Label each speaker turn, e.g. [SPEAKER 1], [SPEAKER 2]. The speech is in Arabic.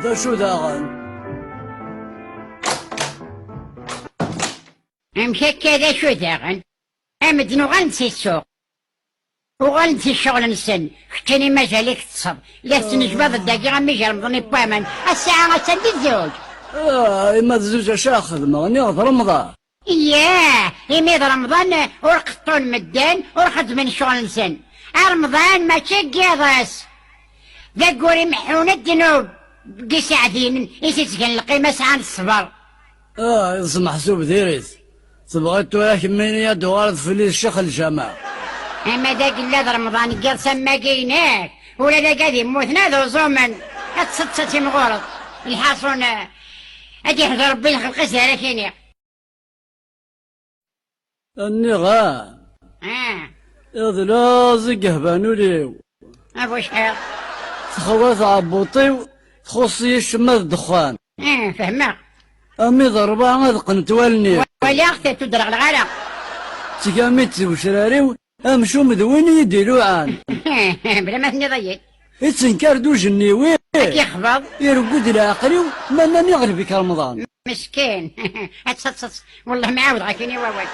[SPEAKER 1] هذا شو داغن؟
[SPEAKER 2] مشكى ذا شو داغن؟ أمدنو غنسي السوق وغنسي الشغل نسن كتني مجالك تصب لا تنجبض الدقيقة ميجي رمضان يبامن الساعة غتسد الزوج
[SPEAKER 1] إما الزوج شاخذ مغني غد رمضان
[SPEAKER 2] إياه يميض رمضان ورقطون مدان ورخد من شغل نسن رمضان ما تشقيضس ذا قولي محونة الذنوب بقي ساعتين يسيسكن القيمة ساعة الصبر
[SPEAKER 1] يصم محسوب ديريت تبغيت ولكن من يد وارد في الشيخ الجماعة
[SPEAKER 2] اما ذاك اللي رمضان قال سما كايناك ولا ذاك غادي يموتنا ذو زومن هتصتصتي مغورض الحاصون ادي يحضر ربي الخلق سهله كيني
[SPEAKER 1] النغام إذ لا زقه بانوليو
[SPEAKER 2] ابو شحال
[SPEAKER 1] تخوات عبوطيو تخصي الشمال الدخان
[SPEAKER 2] فهمك
[SPEAKER 1] أمي ضربة غاد قنت والني
[SPEAKER 2] ولا اختي تدرغ الغلا
[SPEAKER 1] تكاميت وشراريو أمشو مذوين يديرو عان
[SPEAKER 2] بلا ما ثني ضيق
[SPEAKER 1] يتسنكر دو جنيوي
[SPEAKER 2] يخفض
[SPEAKER 1] يرقد العقليو ما نغلبك رمضان
[SPEAKER 2] مسكين هتصصص والله معاود غاكيني واوي